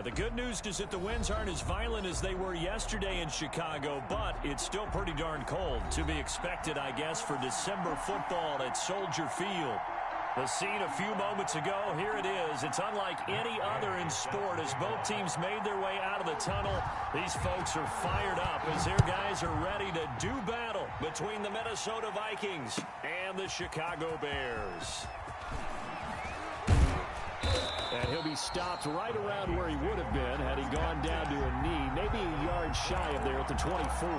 The good news is that the winds aren't as violent as they were yesterday in Chicago, but it's still pretty darn cold. To be expected, I guess, for December football at Soldier Field. The scene a few moments ago, here it is. It's unlike any other in sport as both teams made their way out of the tunnel. These folks are fired up as their guys are ready to do battle between the Minnesota Vikings and the Chicago Bears. And he'll be stopped right around where he would have been had he gone down to a knee, maybe a yard shy of there at the 24.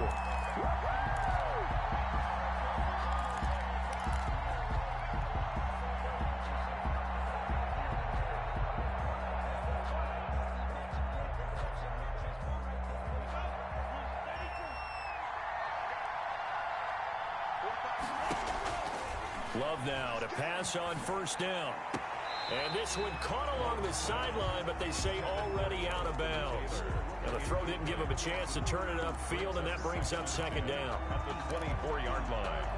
Love now to pass on first down. And this one caught along the sideline, but they say already out of bounds. Now the throw didn't give him a chance to turn it upfield, and that brings up second down. At the 24-yard line.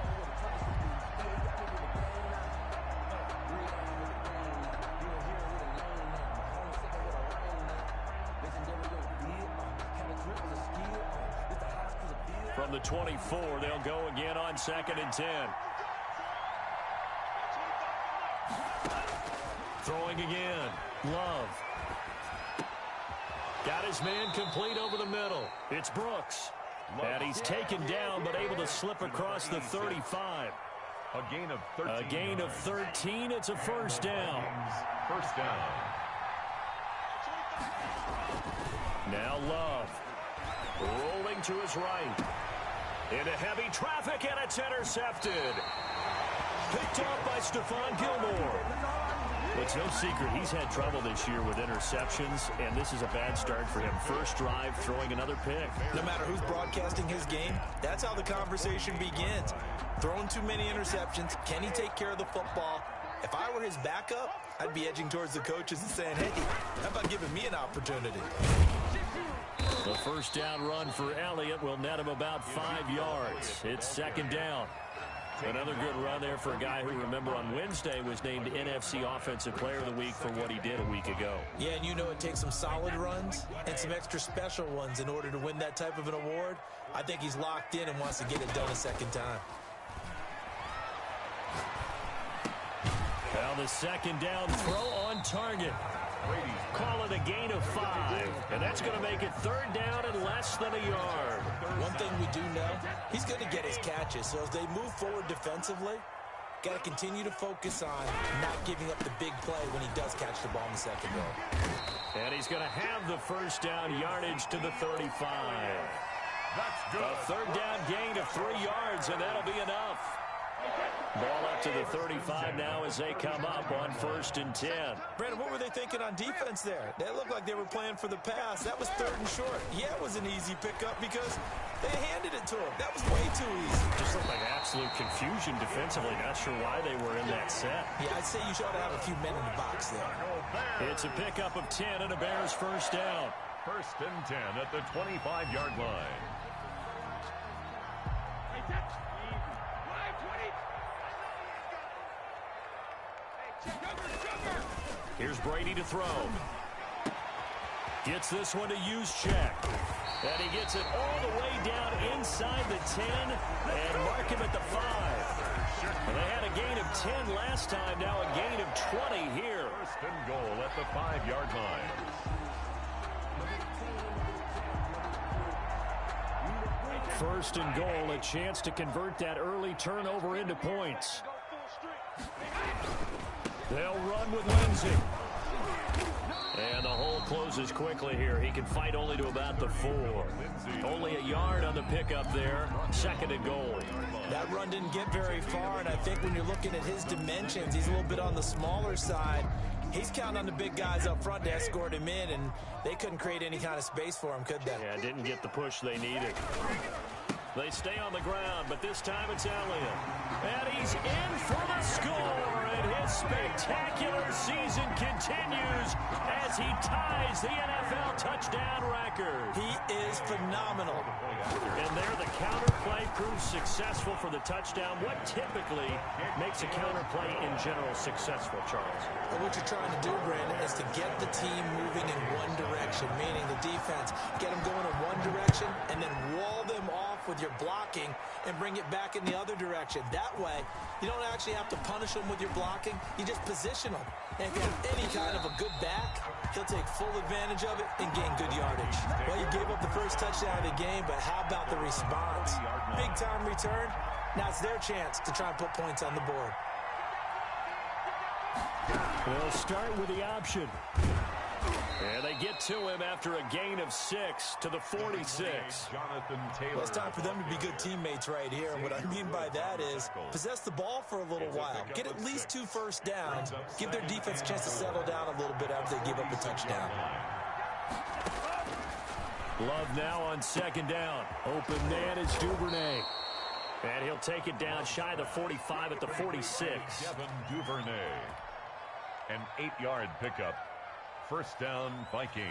From the 24, they'll go again on 2nd and 10. Throwing again. Love. Got his man complete over the middle. It's Brooks. And he's taken down but able to slip across the 35. A gain of 13. A gain of 13. It's a first down. First down. Now Love. Rolling to his right. Into heavy traffic, and it's intercepted. Picked off by Stephon Gilmore. It's no secret he's had trouble this year with interceptions, and this is a bad start for him. First drive, throwing another pick. No matter who's broadcasting his game, that's how the conversation begins. Throwing too many interceptions, can he take care of the football? If I were his backup, I'd be edging towards the coaches and saying, hey, how about giving me an opportunity? The first down run for Elliott will net him about 5 yards. It's second down. Another good run there for a guy who, remember, on Wednesday was named NFC Offensive Player of the Week for what he did a week ago. Yeah, and you know it takes some solid runs and some extra special ones in order to win that type of an award. I think he's locked in and wants to get it done a second time. Now the second down throw on target. Call it a gain of 5, and that's going to make it third down and less than a yard. One thing we do know, he's going to get his catches. So as they move forward defensively, got to continue to focus on not giving up the big play when he does catch the ball in the second row. And he's going to have the first down yardage to the 35. That's good. A third down gain of 3 yards, and that'll be enough. Ball up to the 35 now as they come up on 1st and 10. Brandon, what were they thinking on defense there? They looked like they were playing for the pass. That was 3rd and short. Yeah, it was an easy pickup because they handed it to him. That was way too easy. Just looked like absolute confusion defensively. Not sure why they were in that set. Yeah, I'd say you should have a few men in the box there. It's a pickup of 10 and a Bears first down. 1st and 10 at the 25-yard line. Here's Brady to throw. Gets this one to use check. And he gets it all the way down inside the 10 and mark him at the 5. And they had a gain of 10 last time, now a gain of 20 here. 1st and goal at the 5-yard line. First and goal, a chance to convert that early turnover into points. They'll run with Lindsey. And the hole closes quickly here. He can fight only to about the 4. Only a yard on the pickup there. 2nd and goal. That run didn't get very far, and I think when you're looking at his dimensions, he's a little bit on the smaller side. He's counting on the big guys up front to escort him in, and they couldn't create any kind of space for him, could they? Yeah, didn't get the push they needed. They stay on the ground, but this time it's Elliott. And he's in for the score, and his spectacular season continues as he ties the NFL touchdown record. He is phenomenal. And there the counter play proves successful for the touchdown. What typically makes a counter play in general successful, Charles? And what you're trying to do, Brandon, is to get the team moving in one direction, meaning the defense, get them going in one direction and then wall them off with your blocking and bring it back in the other direction. That way, you don't actually have to punish them with your blocking. You just position them. And if you have any kind of a good back, he'll take full advantage of it and gain good yardage. Well, you gave up the first touchdown of the game, but how about the response? Big-time return. Now it's their chance to try and put points on the board. They'll start with the option. And they get to him after a gain of 6 to the 46. Well, it's time for them to be good teammates right here. And what I mean by that is possess the ball for a little while. Get at least 2 first downs. Give their defense a chance to settle down a little bit after they give up a touchdown. Love now on second down. Open man is Duvernay. And he'll take it down shy of the 45 at the 46. Kevin Duvernay. An 8-yard pickup. First down, Vikings.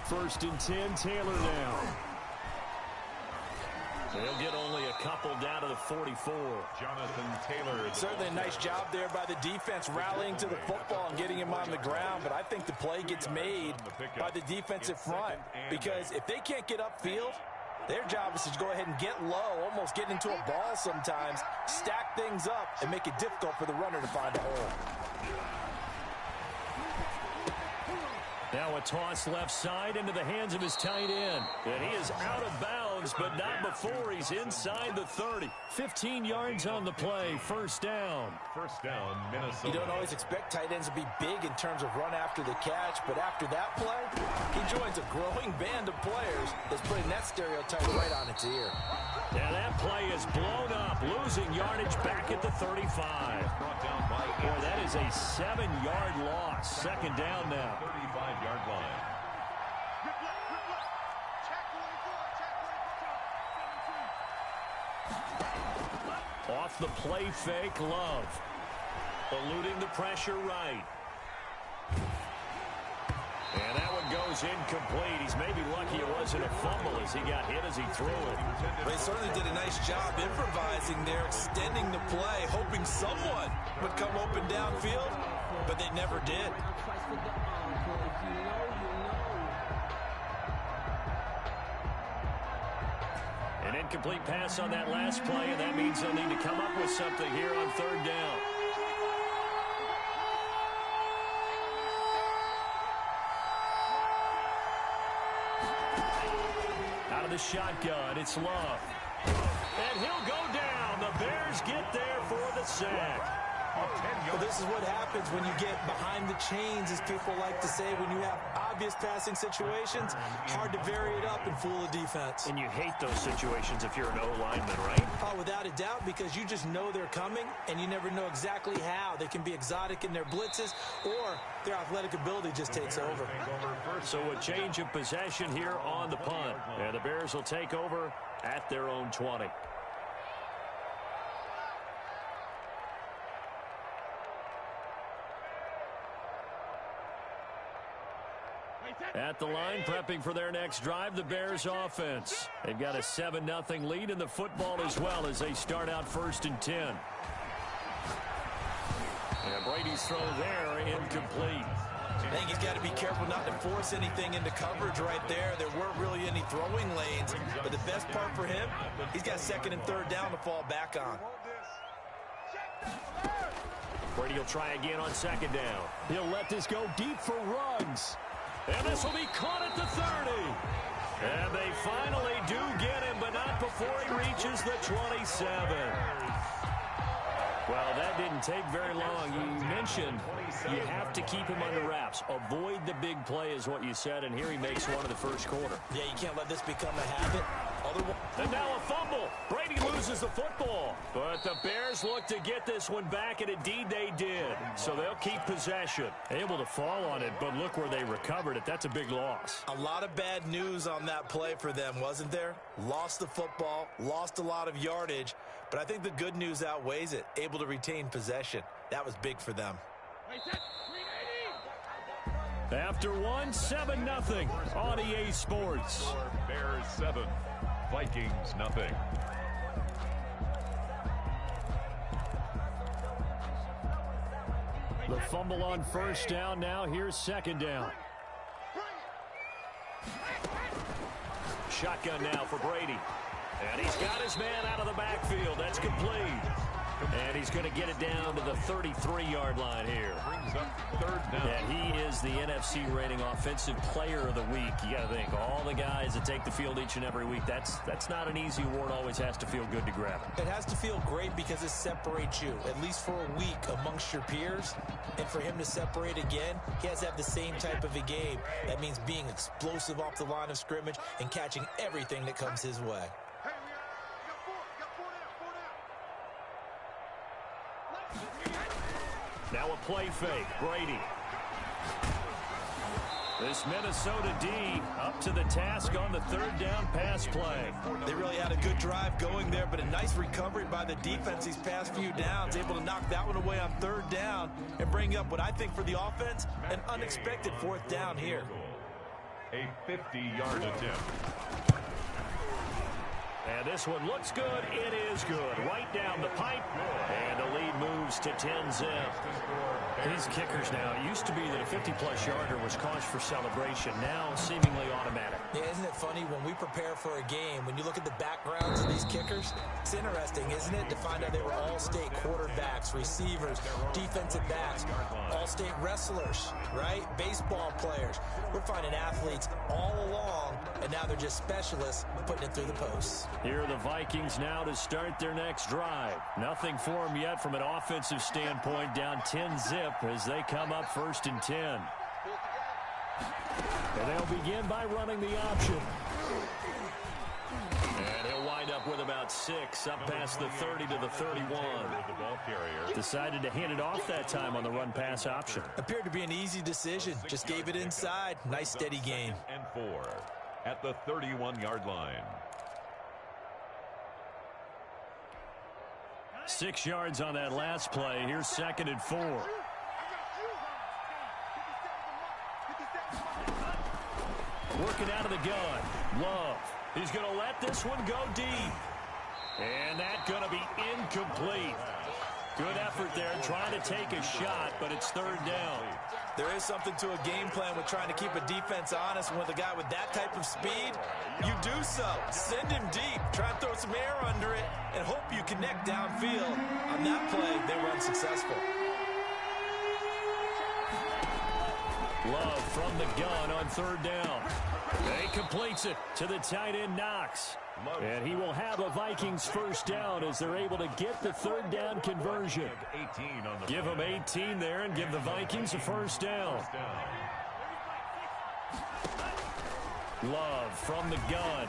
First and 10, Taylor now. They'll get only a couple down to the 44. Jonathan Taylor. Certainly a nice job there by the defense rallying to the football and getting him on the ground, but I think the play gets made by the defensive front because if they can't get upfield, their job is to go ahead and get low, almost get into a ball sometimes, stack things up, and make it difficult for the runner to find a hole. Now a toss left side into the hands of his tight end. And he is out of bounds, but not before he's inside the 30. 15 yards on the play. First down. First down, Minnesota. You don't always expect tight ends to be big in terms of run after the catch, but after that play, he joins a growing band of players that's putting that stereotype right on its ear. Now that play is blown up, losing yardage back at the 35. Boy, that is a 7-yard loss. Second down now. 35-yard line. Off the play fake, Love. Eluding the pressure right. And that one goes incomplete. He's maybe lucky it wasn't a fumble as he got hit as he threw it. They certainly did a nice job improvising there, extending the play, hoping someone would come open downfield, but they never did. An incomplete pass on that last play, and that means they'll need to come up with something here on third down. Out of the shotgun, it's Love. And he'll go down. The Bears get there for the sack. Well, this is what happens when you get behind the chains, as people like to say, when you have obvious passing situations, hard to vary it up and fool the defense. And you hate those situations if you're an O-lineman, right? Oh, without a doubt, because you just know they're coming, and you never know exactly how. They can be exotic in their blitzes, or their athletic ability just takes over. So a change of possession here on the punt. And the Bears will take over at their own 20. At the line, prepping for their next drive, the Bears offense. They've got a 7-0 lead in the football as well as they start out first and 10. And Brady's throw there, incomplete. I think he's got to be careful not to force anything into coverage right there. There weren't really any throwing lanes, but the best part for him, he's got second and third down to fall back on. Brady will try again on second down. He'll let this go deep for runs. And this will be caught at the 30. And they finally do get him, but not before he reaches the 27. Well, that didn't take very long. You mentioned you have to keep him under wraps. Avoid the big play is what you said, and here he makes one in the first quarter. Yeah, you can't let this become a habit. And now a fumble. Brady loses the football. But the Bears look to get this one back, and indeed they did. So they'll keep possession. Able to fall on it, but look where they recovered it. That's a big loss. A lot of bad news on that play for them, wasn't there? Lost the football, lost a lot of yardage, but I think the good news outweighs it. Able to retain possession. That was big for them. After one, 7-0 on EA Sports. Bears 7, Vikings nothing. The fumble on first down. Now here's second down. Shotgun now for Brady. And he's got his man out of the backfield. That's complete. And he's going to get it down to the 33-yard line here. Brings up third down. And he is the NFC rating offensive player of the week. You got to think, all the guys that take the field each and every week, that's not an easy award. Always has to feel good to grab it. It has to feel great because it separates you, at least for a week, amongst your peers. And for him to separate again, he has to have the same type of a game. That means being explosive off the line of scrimmage and catching everything that comes his way. Now a play fake. Brady. This Minnesota D up to the task on the third down pass play. They really had a good drive going there, but a nice recovery by the defense these past few downs, able to knock that one away on third down and bring up what I think for the offense, an unexpected fourth down here. A 50-yard attempt. And this one looks good. It is good. Right down the pipe. And the lead moves to 10-zip. These kickers now, it used to be that a 50-plus yarder was cause for celebration. Now seemingly automatic. Yeah, isn't it funny when we prepare for a game, when you look at the backgrounds of these kickers, it's interesting, isn't it, to find out they were all-state quarterbacks, receivers, defensive backs, all-state wrestlers, right? Baseball players. We're finding athletes all along, and now they're just specialists putting it through the posts. Here are the Vikings now to start their next drive. Nothing for them yet from an offensive standpoint, down 10-zip as they come up 1st and 10. And they'll begin by running the option. And he'll wind up with about 6, up past the 30 to the 31. Decided to hand it off that time on the run-pass option. Appeared to be an easy decision. Just gave it inside. Nice steady gain. And 4 at the 31-yard line. 6 yards on that last play. Here's 2nd and 4. Working out of the gun. Love. He's going to let this one go deep. And that's going to be incomplete. Good effort there trying to take a shot, but it's third down. There is something to a game plan with trying to keep a defense honest. And with a guy with that type of speed, you do so. Send him deep. Try and throw some air under it and hope you connect downfield. On that play, they were unsuccessful. Love from the gun on third down. He completes it to the tight end Knox. And he will have a Vikings first down as they're able to get the third down conversion. Give them 18 there and give the Vikings a first down. Love from the gun.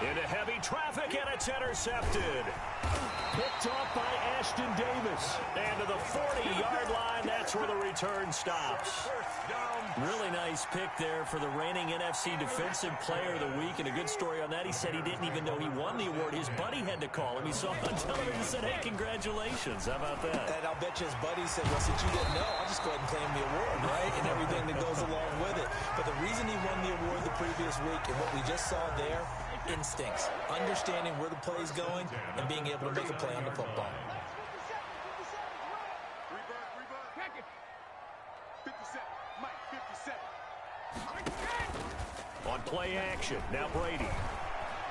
Into heavy traffic, and it's intercepted. Picked off by Ashton Davis. And to the 40-yard line, that's where the return stops. Really nice pick there for the reigning NFC Defensive Player of the Week. And a good story on that. He said he didn't even know he won the award. His buddy had to call him. He saw it on television and said, hey, congratulations. How about that? And I'll bet you his buddy said, well, since you didn't know, I'll just go ahead and claim the award, right? And everything that goes along with it. But the reason he won the award the previous week and what we just saw there, instincts, understanding where the play is going, and being able to make a play on the football. On play action, now Brady.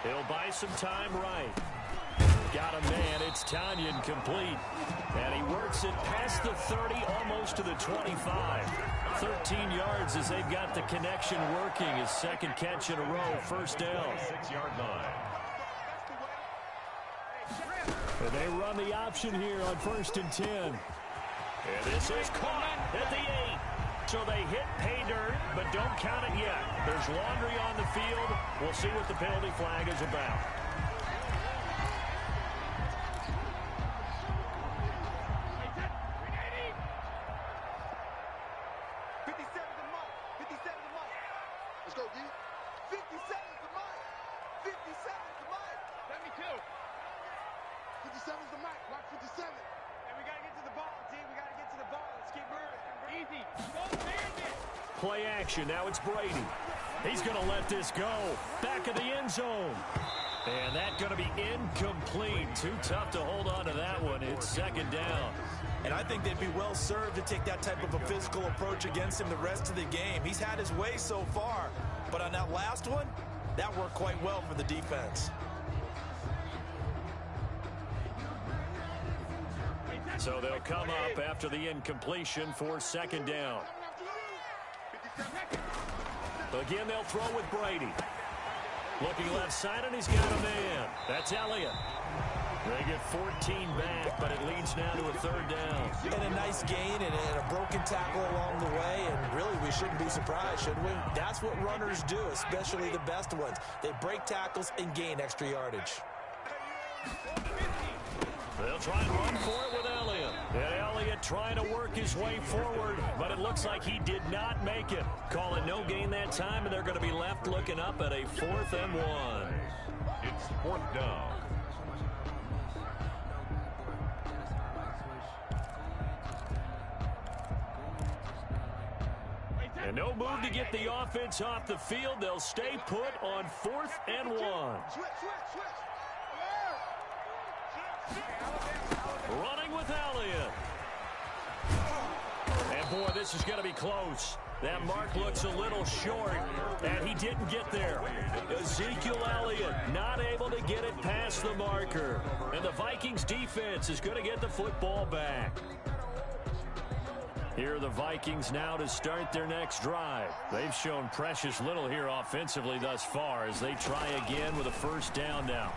He'll buy some time right. Got a man, it's Tanyan complete. And he works it past the 30, almost to the 25. 13 yards as they've got the connection working. His second catch in a row, first down. 6-yard line. And they run the option here on 1st and 10. And this is caught at the 8. So they hit pay dirt, but don't count it yet. There's laundry on the field. We'll see what the penalty flag is about. Let's go, D. 57's the mark. 57's the mark. 72. 57's the mark. Block 57. And we got to get to the ball, D. We got to get to the ball. Let's keep moving. Easy. Go, Bandit. Play action. Now it's Brady. He's going to let this go. Back of the end zone. And that's going to be incomplete. Too tough to hold on to that one. It's 2nd down. And I think they'd be well served to take that type of a physical approach against him the rest of the game. He's had his way so far. But on that last one, that worked quite well for the defense. So they'll come up after the incompletion for 2nd down. Again, they'll throw with Brady. Looking left side, and he's got a man. That's Elliott. They get 14 back, but it leads now to a 3rd down. And a nice gain and a broken tackle along the way, and really we shouldn't be surprised, should we? That's what runners do, especially the best ones. They break tackles and gain extra yardage. They'll try and run for it with Elliott. And Elliott trying to work his way forward, but it looks like he did not make it. Calling no gain that time, and they're going to be left looking up at a 4th and 1. It's 4th down. And no move to get the offense off the field. They'll stay put on 4th and 1. Running with Elliott. And boy, this is going to be close. That mark looks a little short, and he didn't get there. Ezekiel Elliott not able to get it past the marker. And the Vikings defense is going to get the football back. Here are the Vikings now to start their next drive. They've shown precious little here offensively thus far as they try again with a 1st down now.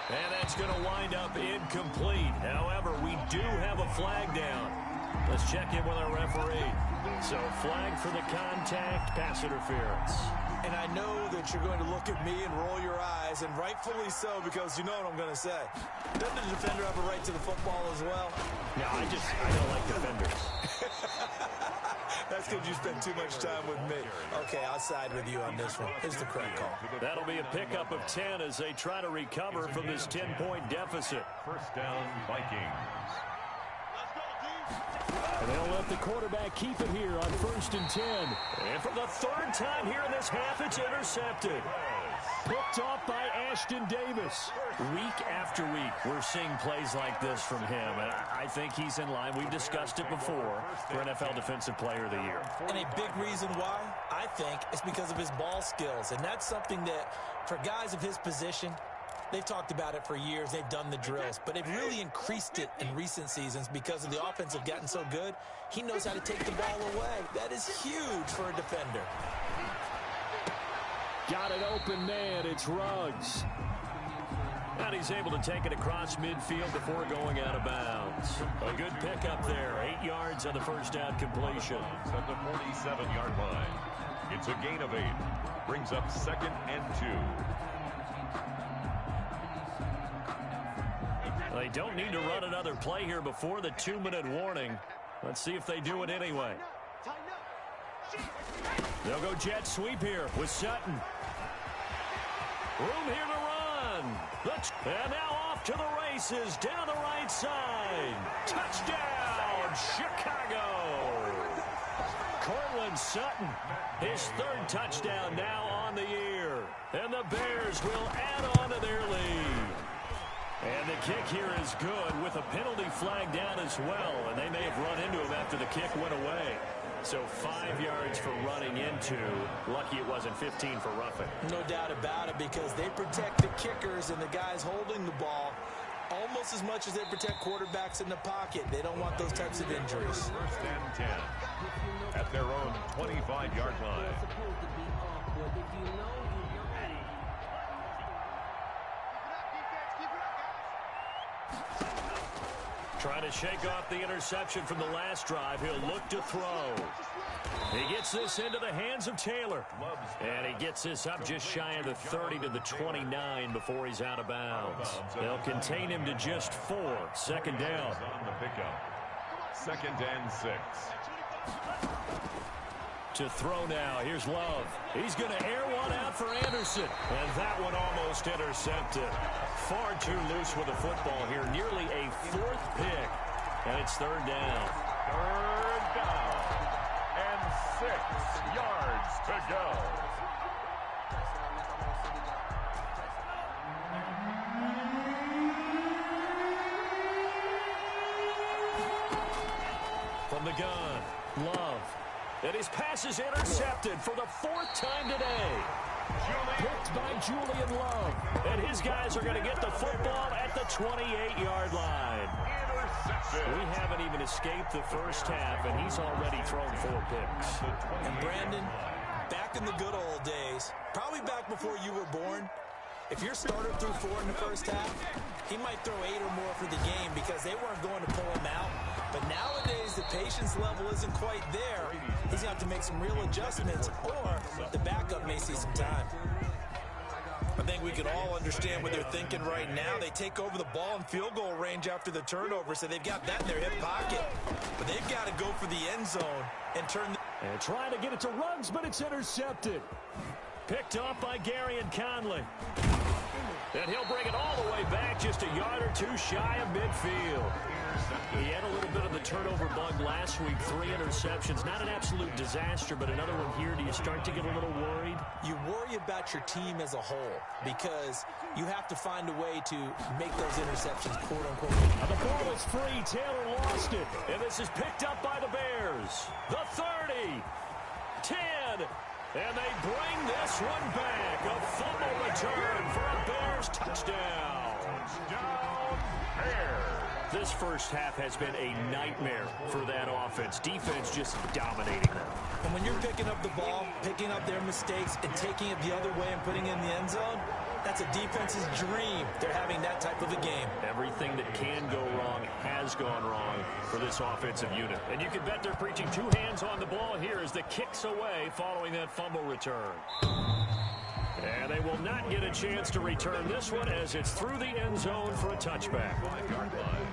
And that's going to wind up incomplete. However, we do have a flag down. Let's check in with our referee. So, flag for the contact, pass interference. And I know that you're going to look at me and roll your eyes, and rightfully so, because you know what I'm going to say. Doesn't the defender have a right to the football as well? No, I don't like defenders. That's because you spend too much time with me. Okay, I'll side with you on this one. Here's the correct call. That'll be a pickup of 10 as they try to recover from this 10-point deficit. 1st down, Vikings. And they'll let the quarterback keep it here on 1st and 10. And for the 3rd time here in this half, it's intercepted. Picked off by Ashton Davis. Week after week, we're seeing plays like this from him. And I think he's in line. We've discussed it before for NFL Defensive Player of the Year. And a big reason why, I think, is because of his ball skills. And that's something that, for guys of his position, they've talked about it for years. They've done the drills. But they've really increased it in recent seasons because of the offense have gotten so good. He knows how to take the ball away. That is huge for a defender. Got an open man. It's Ruggs. And he's able to take it across midfield before going out of bounds. A good pickup there. 8 yards on the 1st down completion. At the 47-yard line. It's a gain of 8. Brings up 2nd and 2. They don't need to run another play here before the 2-minute warning. Let's see if they do it anyway. They'll go jet sweep here with Sutton. Room here to run. And now off to the races down the right side. Touchdown, Chicago. Cortland Sutton, his 3rd touchdown now on the year. And the Bears will add on to their lead. And the kick here is good with a penalty flag down as well. And they may have run into him after the kick went away. So 5 yards for running into. Lucky it wasn't 15 for roughing. No doubt about it, because they protect the kickers and the guys holding the ball almost as much as they protect quarterbacks in the pocket. They don't want those types of injuries. 1st and 10. At their own 25-yard line. Trying to shake off the interception from the last drive. He'll look to throw. He gets this into the hands of Taylor. And he gets this up just shy of the 30 to the 29 before he's out of bounds. They'll contain him to just 4. Second down. On the pickup. 2nd and 6. To throw now. Here's Love. He's going to air one out for Anderson. And that one almost intercepted. Far too loose with the football here. Nearly a 4th pick. And it's 3rd down. 3rd down. And 6 yards to go. From the gun, Love. And his pass is intercepted for the 4th time today. Picked by Julian Love. And his guys are going to get the football at the 28-yard line. We haven't even escaped the first half, and he's already thrown 4 picks. And Brandon, back in the good old days, probably back before you were born, if your starter threw 4 in the first half, he might throw 8 or more for the game because they weren't going to pull him out. But nowadays, the patience level isn't quite there. He's going to have to make some real adjustments, or the backup may see some time. I think we can all understand what they're thinking right now. They take over the ball in field goal range after the turnover, so they've got that in their hip pocket. But they've got to go for the end zone and turn the... And trying to get it to Ruggs, but it's intercepted. Picked off by Gary and Conley. And he'll bring it all the way back, just a yard or 2 shy of midfield. He had a little bit of the turnover bug last week, 3 interceptions. Not an absolute disaster, but another one here. Do you start to get a little worried? You worry about your team as a whole because you have to find a way to make those interceptions, quote-unquote. The ball is free. Taylor lost it. And this is picked up by the Bears. The 30. 10. And they bring this one back. A fumble return for a Bears touchdown. Touchdown, Bears. This first half has been a nightmare for that offense. Defense just dominating them. And when you're picking up the ball, picking up their mistakes, and taking it the other way and putting it in the end zone, that's a defense's dream. They're having that type of a game. Everything that can go wrong has gone wrong for this offensive unit. And you can bet they're preaching 2 hands on the ball here as the kick's away following that fumble return. And they will not get a chance to return this one as it's through the end zone for a touchback. 5-yard line.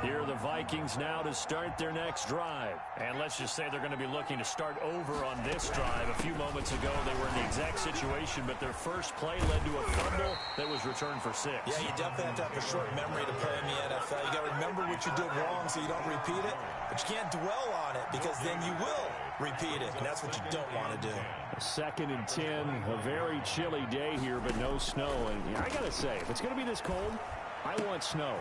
Here are the Vikings now to start their next drive. And let's just say they're going to be looking to start over on this drive. A few moments ago, they were in the exact situation, but their first play led to a fumble that was returned for 6. Yeah, you definitely have to have a short memory to play in the NFL. You got to remember what you did wrong so you don't repeat it, but you can't dwell on it because then you will repeat it, and that's what you don't want to do. 2nd and 10, a very chilly day here, but no snow. And I got to say, if it's going to be this cold, I want snow.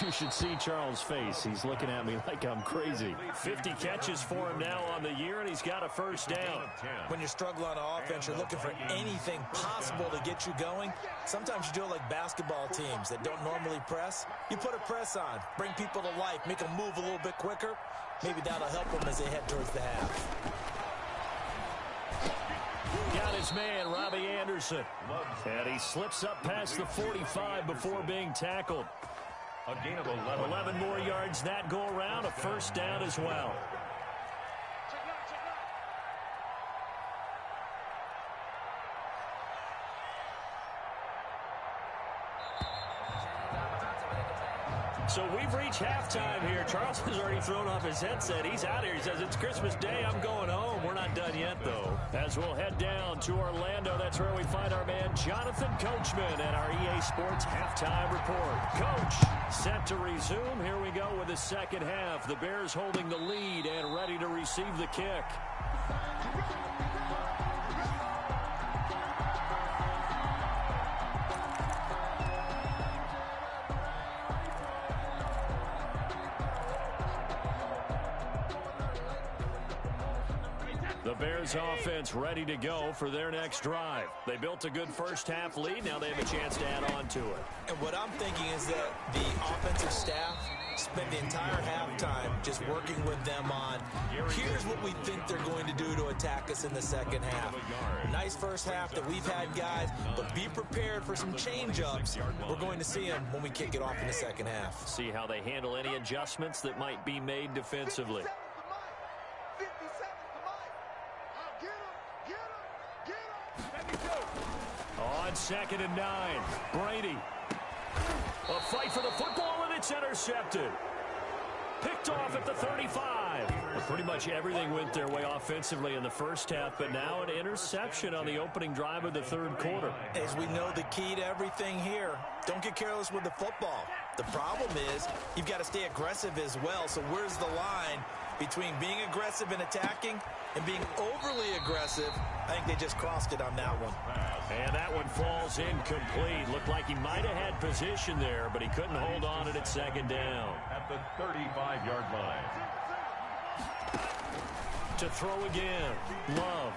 You should see Charles' face. He's looking at me like I'm crazy. 50 catches for him now on the year, and he's got a first down. When you're struggling on offense, you're looking for anything possible to get you going. Sometimes you do it like basketball teams that don't normally press. You put a press on, bring people to life, make them move a little bit quicker. Maybe that'll help them as they head towards the half. Got his man, Robbie Anderson. And he slips up past the 45 before being tackled. A gain of 11. 11 more yards that go around, a first down as well. So we've reached halftime here. Charles has already thrown off his headset. He's out here. He says, it's Christmas Day. I'm going home. We're not done yet, though. As we'll head down to Orlando, that's where we find our man Jonathan Coachman at our EA Sports Halftime Report. Coach, set to resume. Here we go with the second half. The Bears holding the lead and ready to receive the kick. The Bears offense ready to go for their next drive. They built a good first half lead. Now they have a chance to add on to it. And what I'm thinking is that the offensive staff spent the entire halftime just working with them on, here's what we think they're going to do to attack us in the second half. Nice first half that we've had, guys, but be prepared for some change-ups. We're going to see them when we kick it off in the second half. See how they handle any adjustments that might be made defensively. On 2nd and 9, Brady. A fight for the football, and it's intercepted. Picked off at the 35. Well, pretty much everything went their way offensively in the first half, but now an interception on the opening drive of the third quarter. As we know, the key to everything here, don't get careless with the football. The problem is you've got to stay aggressive as well. So where's the line between being aggressive and attacking and being overly aggressive? I think they just crossed it on that one. And that one falls incomplete. Looked like he might have had position there, but he couldn't hold on to it at second down. At the 35-yard line. To throw again, Love.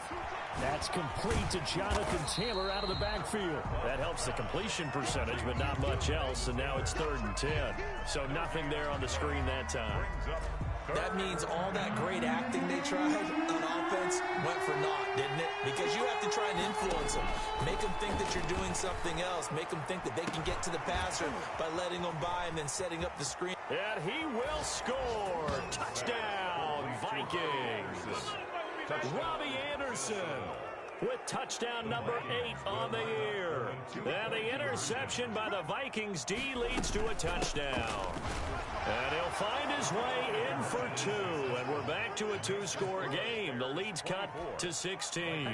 That's complete to Jonathan Taylor out of the backfield. That helps the completion percentage, but not much else, and now it's 3rd and 10. So nothing there on the screen that time. That means all that great acting they tried on offense went for naught, didn't it? Because you have to try and influence them. Make them think that you're doing something else. Make them think that they can get to the passer by letting them by and then setting up the screen. And he will score. Touchdown, Vikings. Robbie Anderson with touchdown number 8 on the year. And the interception by the Vikings D leads to a touchdown. And he'll find his way in for 2. And we're back to a 2-score game. The lead's cut to 16.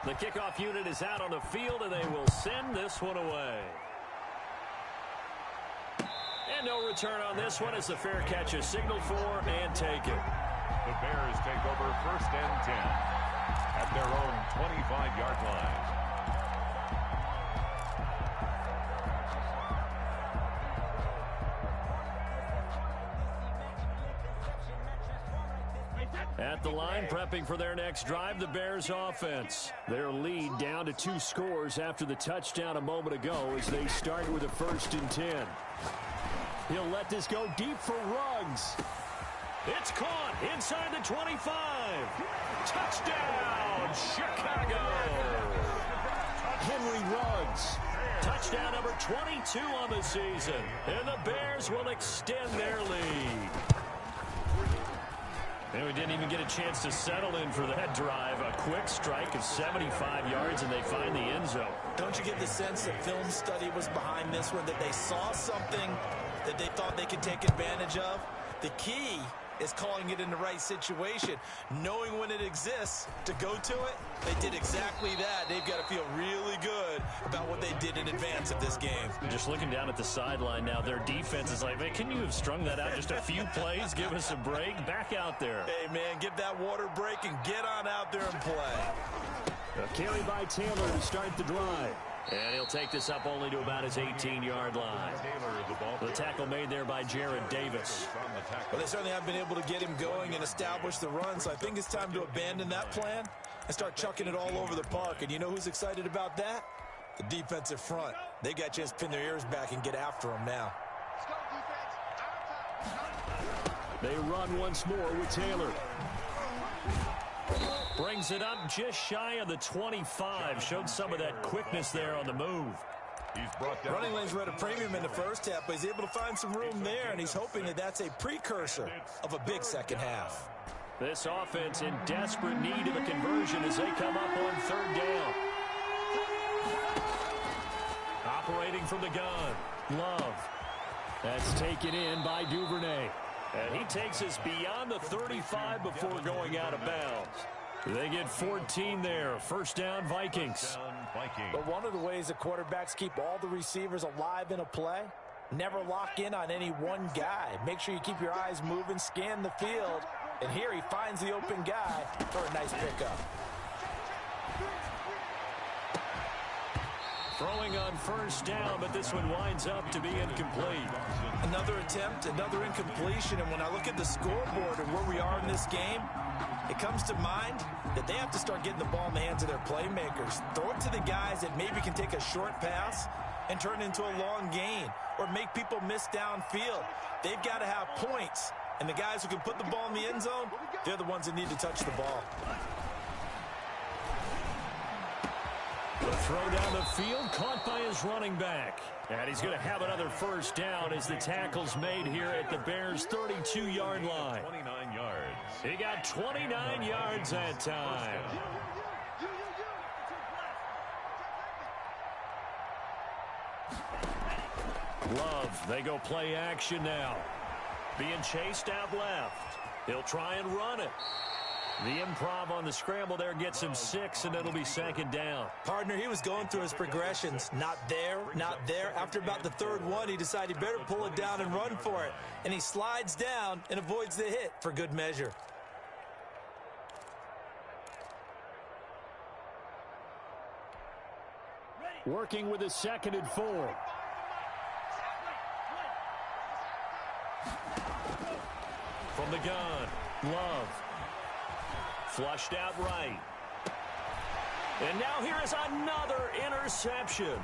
The kickoff unit is out on the field, and they will send this one away. And no return on this one as the fair catch is signaled for and taken. The Bears take over 1st and 10 at their own 25-yard line. At the line, prepping for their next drive, the Bears offense. Their lead down to 2 scores after the touchdown a moment ago as they start with a 1st and 10. He'll let this go deep for Ruggs. It's caught inside the 25. Touchdown, Chicago. Henry Ruggs. Touchdown number 22 on the season. And the Bears will extend their lead. And we didn't even get a chance to settle in for that drive. A quick strike of 75 yards, and they find the end zone. Don't you get the sense that film study was behind this one, that they saw something that they thought they could take advantage of? The key is calling it in the right situation, knowing when it exists to go to it. They did exactly that. They've got to feel really good about what they did in advance of this game. Just looking down at the sideline now, their defense is like, man, can you have strung that out just a few plays? Give us a break. Back out there. Hey, man, give that water break and get on out there and play. A carry by Taylor to start the drive. And he'll take this up only to about his 18-yard line. The tackle made there by Jared Davis. Well, they certainly have been able to get him going and establish the run, so I think it's time to abandon that plan and start chucking it all over the park. And you know who's excited about that? The defensive front. They got a chance to pin their ears back and get after him now. They run once more with Taylor. Brings it up just shy of the 25. Showed some of that quickness there on the move. He's brought down. Running lanes were at a premium in the first half, but he's able to find some room there, and he's hoping that that's a precursor of a big second half. This offense in desperate need of a conversion as they come up on 3rd down. Operating from the gun, Love. That's taken in by Duvernay. And he takes us beyond the 35 before going out of bounds. They get 14 there. 1st down, Vikings. But one of the ways the quarterbacks keep all the receivers alive in a play, never lock in on any one guy. Make sure you keep your eyes moving, scan the field, and here he finds the open guy for a nice pickup. Throwing on 1st down, but this one winds up to be incomplete. Another attempt, another incompletion, and when I look at the scoreboard and where we are in this game, it comes to mind that they have to start getting the ball in the hands of their playmakers. Throw it to the guys that maybe can take a short pass and turn it into a long gain or make people miss downfield. They've got to have points. And the guys who can put the ball in the end zone, they're the ones that need to touch the ball. The throw down the field, caught by his running back. And he's going to have another first down as the tackle's made here at the Bears' 32-yard line. 29 yards. He got 29 yards that time. Love, they go play action now. Being chased out left. He'll try and run it. The improv on the scramble there gets him 6, and it'll be second down. Partner, he was going through his progressions. Not there, not there. After about the third one, he decided he better pull it down and run for it. And he slides down and avoids the hit for good measure. Working with his 2nd and 4. From the gun, Love. Flushed out right. And now here is another interception.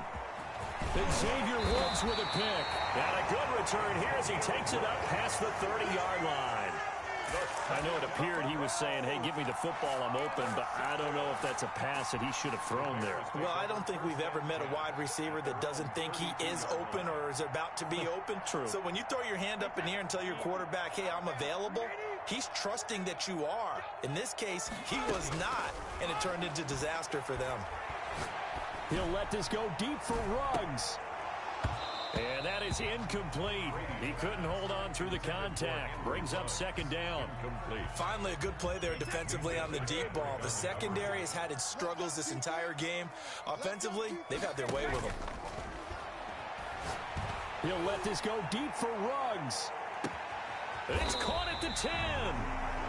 Xavier Woods with a pick. And a good return here as he takes it up past the 30-yard line. I know it appeared he was saying, hey, give me the football, I'm open, but I don't know if that's a pass that he should have thrown there. Well, I don't think we've ever met a wide receiver that doesn't think he is open or is about to be open. True. So when you throw your hand up in the air and tell your quarterback, hey, I'm available, he's trusting that you are. In this case, he was not, and it turned into disaster for them. He'll let this go deep for Ruggs. And that is incomplete. He couldn't hold on through the contact. Brings up second down. Complete. Finally, a good play there defensively on the deep ball. The secondary has had its struggles this entire game. Offensively, they've had their way with them. He'll let this go deep for Ruggs. It's caught at the 10.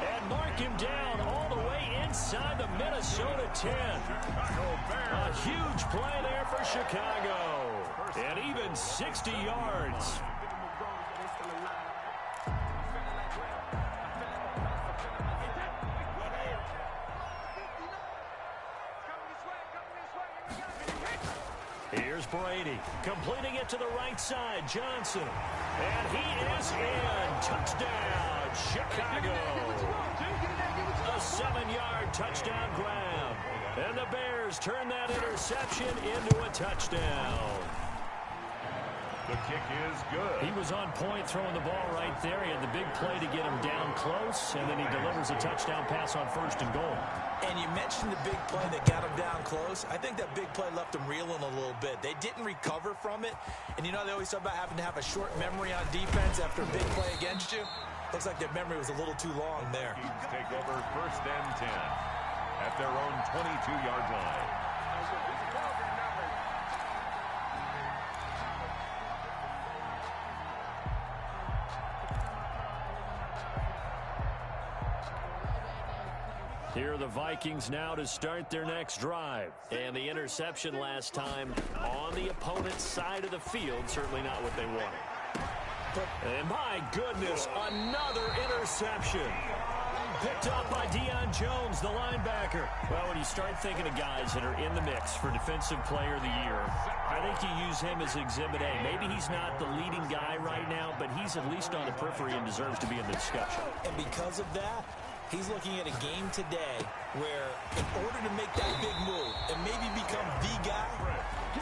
And mark him down all the way inside the Minnesota 10. A huge play there for Chicago. And even 60 yards. Here's Brady, completing it to the right side. Johnson. And he is in. Touchdown, Chicago. A 7-yard touchdown grab. And the Bears turn that interception into a touchdown. The kick is good. He was on point throwing the ball right there. He had the big play to get him down close, and then he delivers a touchdown pass on 1st and goal. And you mentioned the big play that got him down close. I think that big play left him reeling a little bit. They didn't recover from it. And you know they always talk about having to have a short memory on defense after a big play against you. Looks like their memory was a little too long there. Teams take over 1st and 10 at their own 22-yard line. Here are the Vikings now to start their next drive. And the interception last time on the opponent's side of the field, certainly not what they wanted. And my goodness, another interception. Picked up by Deion Jones, the linebacker. Well, when you start thinking of guys that are in the mix for Defensive Player of the Year, I think you use him as Exhibit A. Maybe he's not the leading guy right now, but he's at least on the periphery and deserves to be in the discussion. And because of that, he's looking at a game today where in order to make that big move and maybe become the guy,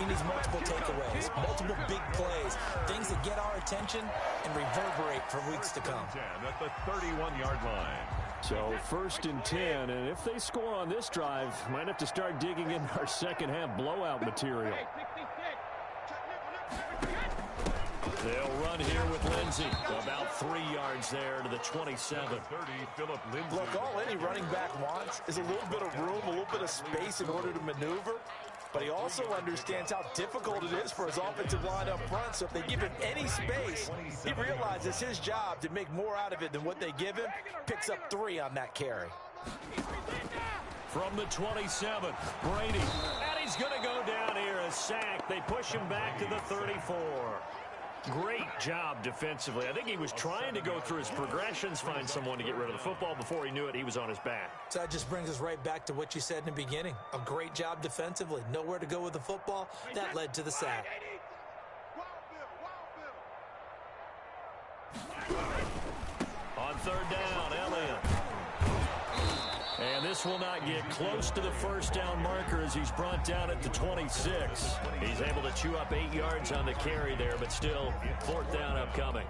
he needs multiple takeaways, multiple big plays, things that get our attention and reverberate for weeks to come. 10 at the 31-yard line. So 1st and 10, and if they score on this drive, might have to start digging in our second half blowout material. They'll run here with Lindsey. About 3 yards there to the 27. 30, Philip Lindsay. Look, all any running back wants is a little bit of room, a little bit of space in order to maneuver. But he also understands how difficult it is for his offensive line up front. So if they give him any space, he realizes his job to make more out of it than what they give him. Picks up 3 on that carry. From the 27, Brady. And he's going to go down here, a sack. They push him back to the 34. Great job defensively. I think he was trying to go through his progressions, find someone to get rid of the football. Before he knew it, he was on his back. So that just brings us right back to what you said in the beginning. A great job defensively. Nowhere to go with the football. That led to the sack. On third down, Elliott. And this will not get close to the first down marker as he's brought down at the 26. He's able to chew up 8 yards on the carry there, but still fourth down upcoming.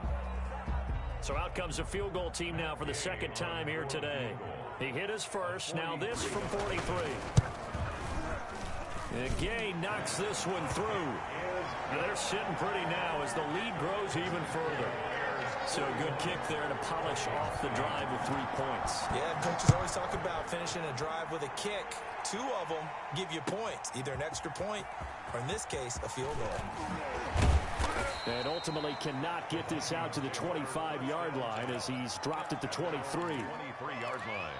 So out comes a field goal team now for the second time here today. He hit his first. Now this from 43. And Gay knocks this one through. And they're sitting pretty now as the lead grows even further. So a good kick there to polish off the drive with 3 points. Yeah, coaches always talk about finishing a drive with a kick. 2 of them give you points, either an extra point or, in this case, a field goal. And ultimately cannot get this out to the 25-yard line as he's dropped at the 23. 23-yard line.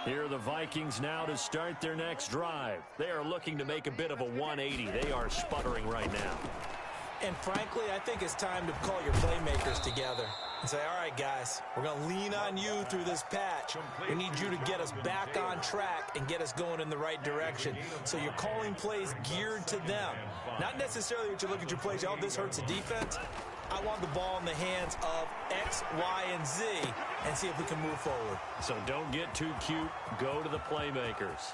Here are the Vikings now to start their next drive. They are looking to make a bit of a 180. They are sputtering right now. And frankly, I think it's time to call your playmakers together and say, all right, guys, we're going to lean on you through this patch. We need you to get us back on track and get us going in the right direction. So you're calling plays geared to them. Not necessarily that you look at your plays, oh, this hurts the defense. I want the ball in the hands of X, Y, and Z and see if we can move forward. So don't get too cute. Go to the playmakers.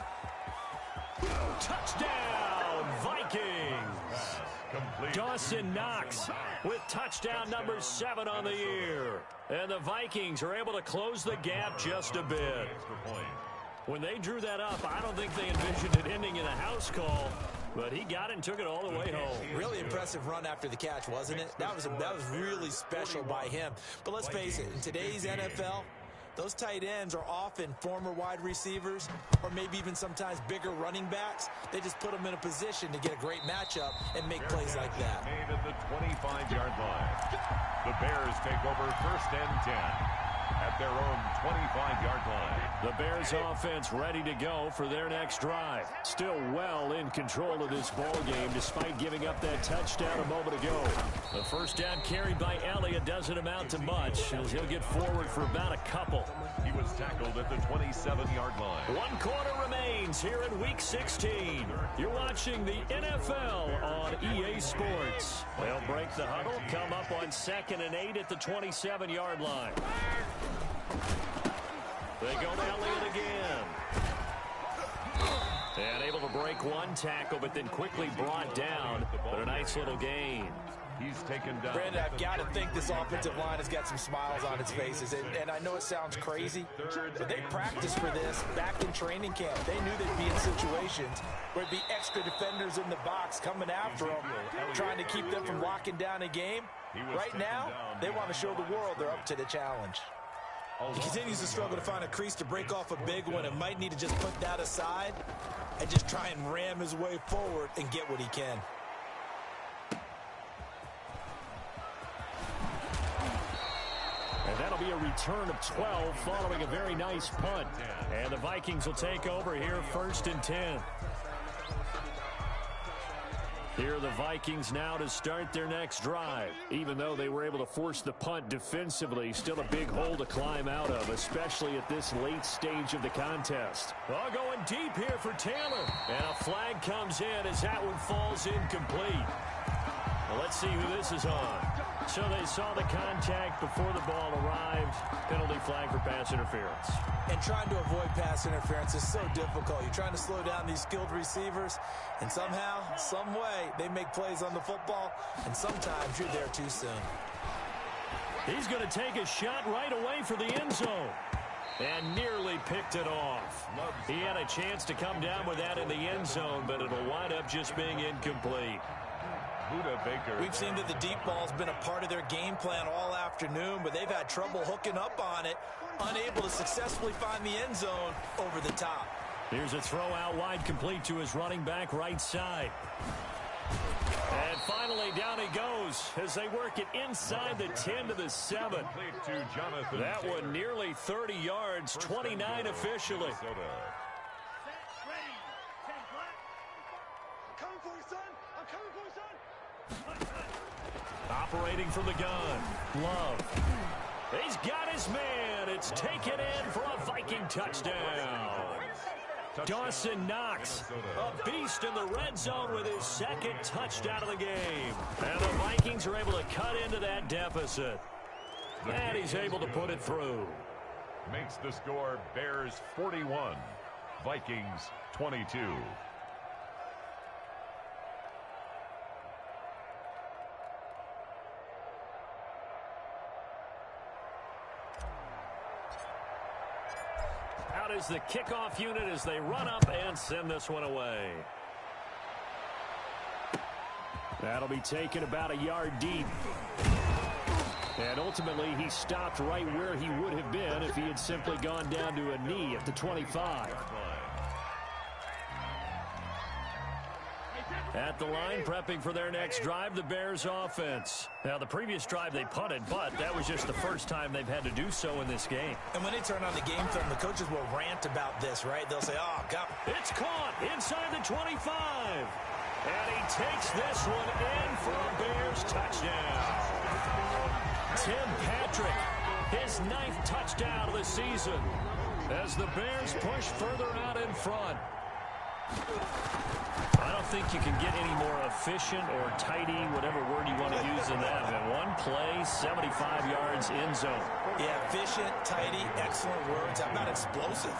Touchdown, Vikings! Dawson Knox with touchdown number 7 on the year. And the Vikings are able to close the gap just a bit. When they drew that up, I don't think they envisioned it ending in a house call. But he got it and took it all the way home. Really impressive run after the catch, wasn't it? That was really special by him. But let's face it, in today's NFL, those tight ends are often former wide receivers or maybe even sometimes bigger running backs. They just put them in a position to get a great matchup and make plays like that. Made at the 25-yard line. The Bears take over first and 10 at their own 25-yard line. The Bears offense ready to go for their next drive. Still well in control of this ball game despite giving up that touchdown a moment ago. The first down carried by Elliott doesn't amount to much as he'll get forward for about a couple. He was tackled at the 27-yard line. 1 quarter remains here in Week 16. You're watching the NFL on EA Sports. They'll break the huddle, come up on 2nd and 8 at the 27-yard line. They go to Elliott again. And able to break 1 tackle, but then quickly brought down. But a nice little gain. He's taken down. Brandon, I've got to think this offensive line has got some smiles on its faces. And I know it sounds crazy, but they practiced for this back in training camp. They knew they'd be in situations where there'd be extra defenders in the box coming after them, trying to keep them from locking down a game. Right now, they want to show the world they're up to the challenge. He continues to struggle to find a crease to break off a big one and might need to just put that aside and just try and ram his way forward and get what he can. And that'll be a return of 12 following a very nice punt. And the Vikings will take over here 1st and 10. Here are the Vikings now to start their next drive. Even though they were able to force the punt defensively, still a big hole to climb out of, especially at this late stage of the contest. Oh, going deep here for Taylor. And a flag comes in as that one falls incomplete. Well, let's see who this is on. So they saw the contact before the ball arrived. Penalty flag for pass interference. And trying to avoid pass interference is so difficult. You're trying to slow down these skilled receivers, and somehow, some way, they make plays on the football, and sometimes you're there too soon. He's going to take a shot right away for the end zone. And nearly picked it off. He had a chance to come down with that in the end zone, but it'll wind up just being incomplete. We've seen that the deep ball's been a part of their game plan all afternoon, but they've had trouble hooking up on it, unable to successfully find the end zone over the top. Here's a throw out wide, complete to his running back right side. And finally down he goes as they work it inside the 10 to the 7. That one nearly 30 yards, 29 officially. Operating from the gun, Love. He's got his man. It's taken in for a Viking touchdown. Dawson Knox, a beast in the red zone with his second touchdown of the game. And the Vikings are able to cut into that deficit. And he's able to put it through. Makes the score Bears 41, Vikings 22. Out is the kickoff unit as they run up and send this one away. That'll be taken about a yard deep. And ultimately, he stopped right where he would have been if he had simply gone down to a knee at the 25. At the line, prepping for their next drive, the Bears offense. Now, the previous drive they punted, but that was just the first time they've had to do so in this game. And when they turn on the game film, the coaches will rant about this, right? They'll say, oh, God. It's caught inside the 25. And he takes this one in for a Bears touchdown. Tim Patrick, his 9th touchdown of the season, as the Bears push further out in front. I don't think you can get any more efficient or tidy, whatever word you want to use in that. In one play, 75 yards in zone. Yeah, efficient, tidy, excellent words. How about explosive?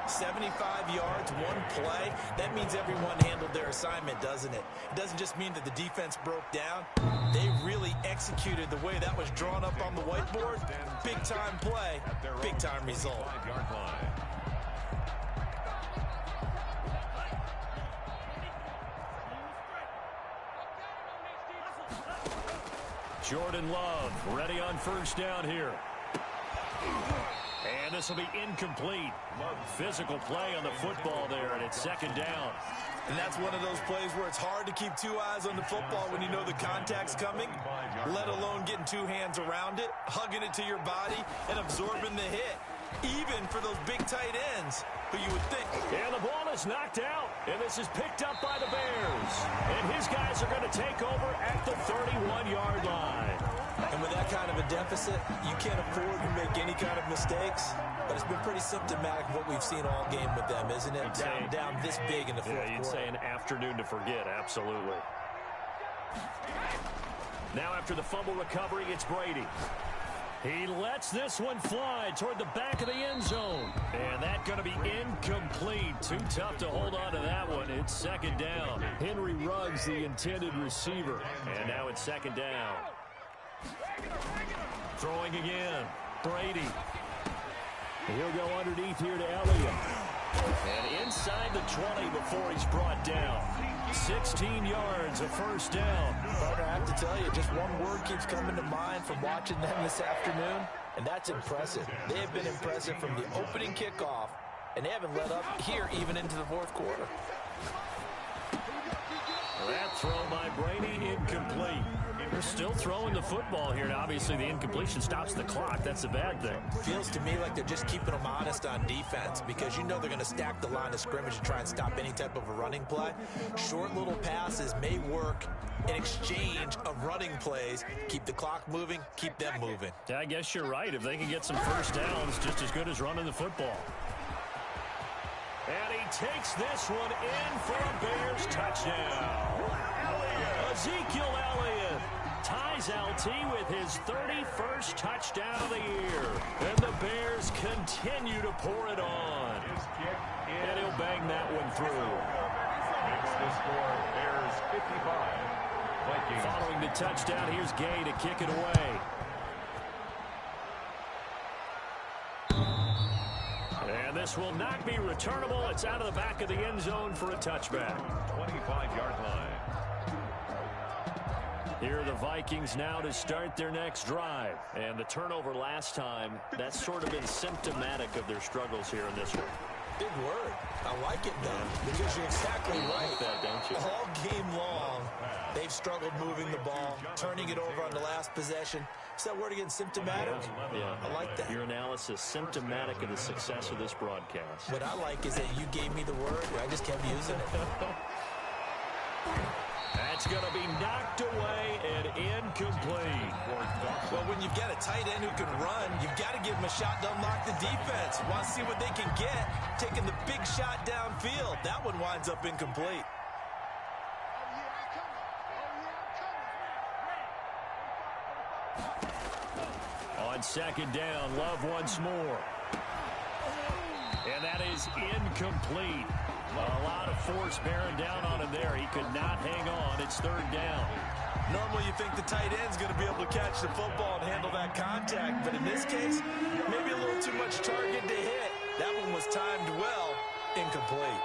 75 yards, one play. That means everyone handled their assignment, doesn't it? It doesn't just mean that the defense broke down. They really executed the way that was drawn up on the whiteboard. Big-time play, big-time result. Jordan Love ready on first down here. And this will be incomplete. Physical play on the football there, and it's second down. And that's one of those plays where it's hard to keep two eyes on the football when you know the contact's coming, let alone getting two hands around it, hugging it to your body, and absorbing the hit, even for those big tight ends who you would think. And the ball is knocked out, and this is picked up by the Bears. And his guys are going to take over at the 31-yard line. And with that kind of a deficit, you can't afford to make any kind of mistakes. But it's been pretty symptomatic of what we've seen all game with them, isn't it? Down this big in the fourth quarter. You'd say an afternoon to forget, absolutely. Now after the fumble recovery, it's Brady. He lets this one fly toward the back of the end zone. And that's going to be incomplete. Too tough to hold on to that one. It's second down. Henry Ruggs, the intended receiver. And now it's second down. Throwing again. Brady. He'll go underneath here to Elliott. And inside the 20 before he's brought down. 16 yards, a first down. Partner, I have to tell you, just one word keeps coming to mind from watching them this afternoon, and that's impressive. They have been impressive from the opening kickoff, and they haven't let up here even into the fourth quarter. That throw by Brady incomplete. They're still throwing the football here, and obviously the incompletion stops the clock. That's a bad thing. Feels to me like they're just keeping them honest on defense because you know they're going to stack the line of scrimmage and try and stop any type of a running play. Short little passes may work in exchange of running plays. Keep the clock moving, keep them moving. Yeah, I guess you're right. If they can get some first downs, just as good as running the football. And he takes this one in for a Bears touchdown. Ezekiel Elliott ties LT with his 31st touchdown of the year. And the Bears continue to pour it on. And he'll bang that one through. Makes the score Bears 55. Vikings. Following the touchdown, here's Gay to kick it away. And this will not be returnable. It's out of the back of the end zone for a touchback. 25-yard line. Here are the Vikings now to start their next drive. And the turnover last time, that's sort of been symptomatic of their struggles here in this one. Big word. I like it, though, because you're exactly right. Like that, don't you? All game long, they've struggled moving the ball, turning it over on the last possession. Is that word again, symptomatic? Yeah. I like that. Your analysis, symptomatic of the success of this broadcast. What I like is that you gave me the word, and I just kept using it. That's going to be knocked away and incomplete. Well, when you've got a tight end who can run, you've got to give him a shot to unlock the defense. Want to see what they can get, taking the big shot downfield. That one winds up incomplete. On second down, Love once more. And that is incomplete. A lot of force bearing down on him there. He could not hang on. It's third down. Normally you think the tight end's going to be able to catch the football and handle that contact, but in this case, maybe a little too much target to hit. That one was timed well, incomplete.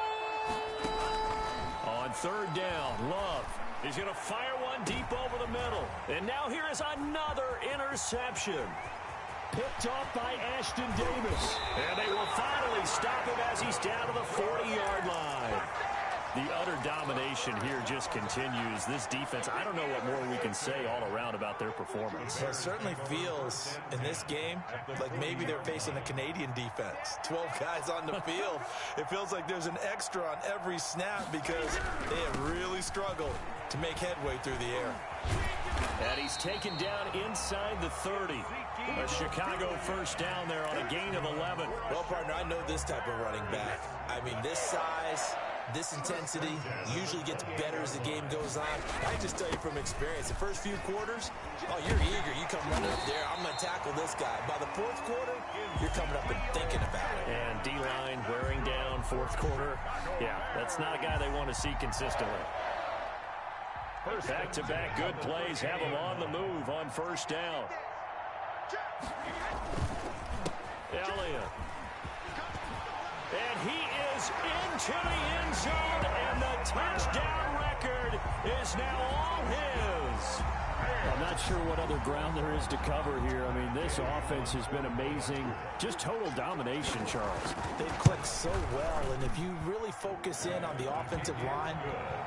On third down, Love is going to fire one deep over the middle. And now here is another interception. Picked off by Ashton Davis. And they will finally stop him as he's down to the 40-yard line. The utter domination here just continues. This defense, I don't know what more we can say all around about their performance. Well, it certainly feels in this game like maybe they're facing a Canadian defense. 12 guys on the field. It feels like there's an extra on every snap because they have really struggled to make headway through the air. And he's taken down inside the 30. A Chicago first down there on a gain of 11. Well, partner, I know this type of running back. I mean, this size, this intensity usually gets better as the game goes on. I just tell you from experience, the first few quarters, oh, you're eager. You come running up there, I'm going to tackle this guy. By the fourth quarter, you're coming up and thinking about it. And D-line wearing down fourth quarter. Yeah, that's not a guy they want to see consistently. Back-to-back good plays have him on the move on first down. Elliott. And he is into the end zone, and the touchdown record is now all his. I'm not sure what other ground there is to cover here. I mean, this offense has been amazing. Just total domination, Charles. They've clicked so well, and if you really focus in on the offensive line,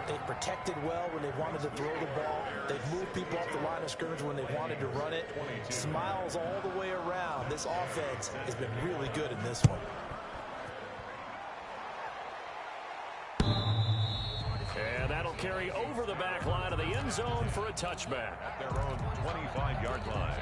they've protected well when they've wanted to throw the ball. They've moved people off the line of scrimmage when they've wanted to run it. Smiles all the way around. This offense has been really good in this one. And that'll carry over the back line of the end zone for a touchback. At their own 25-yard line.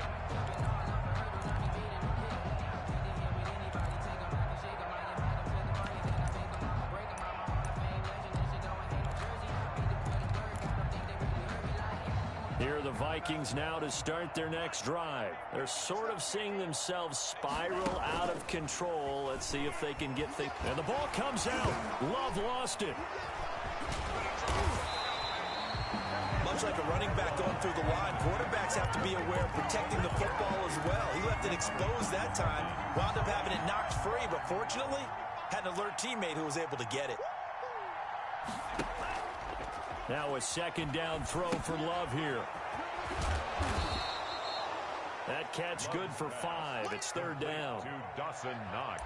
Here are the Vikings now to start their next drive. They're sort of seeing themselves spiral out of control. Let's see if they can get things. And the ball comes out. Love lost it. Much like a running back going through the line, quarterbacks have to be aware of protecting the football as well. He left it exposed that time, wound up having it knocked free, but fortunately, had an alert teammate who was able to get it. Now a second down throw for Love here. That catch good for 5. It's third down. To Dawson Knox.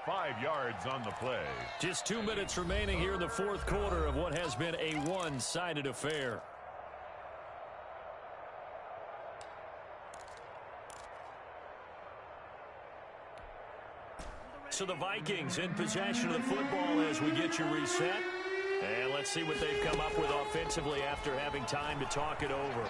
5 yards on the play. Just 2 minutes remaining here in the fourth quarter of what has been a one-sided affair. So the Vikings in possession of the football as we get you reset. And let's see what they've come up with offensively after having time to talk it over.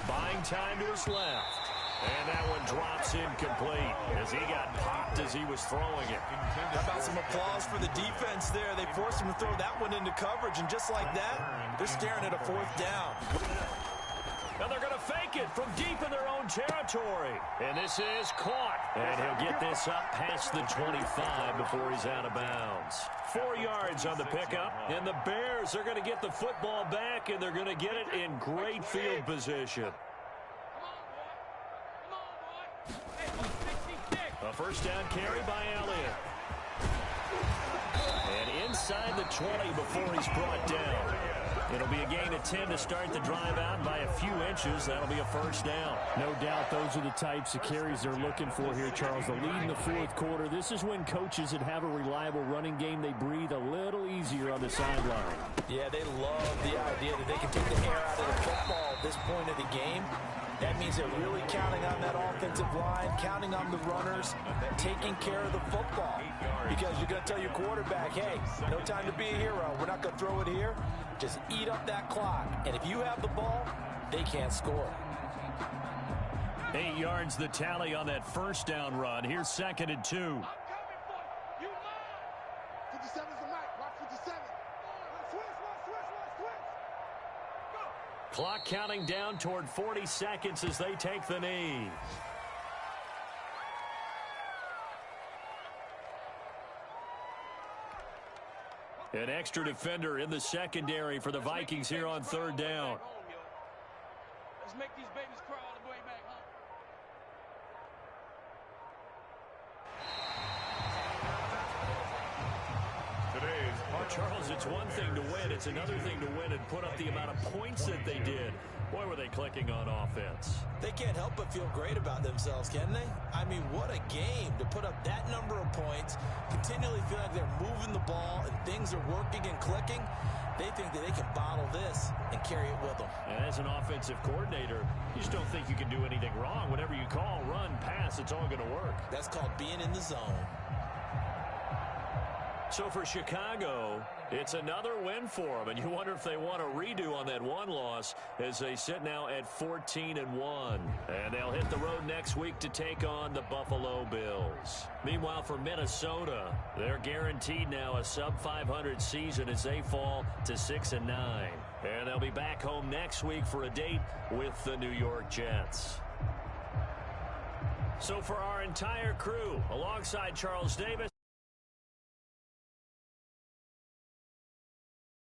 Buying time to his left. And that one drops incomplete as he got popped as he was throwing it. How about some applause for the defense there? They forced him to throw that one into coverage, and just like that, they're staring at a fourth down. Now they're going to fake it from deep in their own territory. And this is caught. And he'll get this up past the 25 before he's out of bounds. 4 yards on the pickup. And the Bears are going to get the football back, and they're going to get it in great field position. A first down carry by Elliott. And inside the 20 before he's brought down. It'll be a gain of 10 to start the drive out by a few inches. That'll be a first down. No doubt those are the types of carries they're looking for here, Charles. The lead in the fourth quarter. This is when coaches that have a reliable running game, they breathe a little easier on the sideline. Yeah, they love the idea that they can take the air out of the football football at this point of the game. That means they're really counting on that offensive line, counting on the runners, taking care of the football. Because you're going to tell your quarterback, hey, no time to be a hero. We're not going to throw it here. Just eat up that clock. And if you have the ball, they can't score. 8 yards the tally on that first down run. Here's 2nd and 2. I'm coming for you. You mine. 57's the mic. Watch 57. Switch. Go. Clock counting down toward 40 seconds as they take the knee. An extra defender in the secondary for the Vikings here on 3rd down. Let's make these babies cry all the way back home. Charles, it's one thing to win. It's another thing to win and put up the amount of points that they did. Boy, were they clicking on offense. They can't help but feel great about themselves, can they? I mean, what a game to put up that number of points, continually feel like they're moving the ball and things are working and clicking. They think that they can bottle this and carry it with them. And as an offensive coordinator, you just don't think you can do anything wrong. Whatever you call, run, pass, it's all going to work. That's called being in the zone. So for Chicago, it's another win for them, and you wonder if they want a redo on that one loss as they sit now at 14-1. And they'll hit the road next week to take on the Buffalo Bills. Meanwhile, for Minnesota, they're guaranteed now a sub-500 season as they fall to 6-9. And they'll be back home next week for a date with the New York Jets. So for our entire crew, alongside Charles Davis,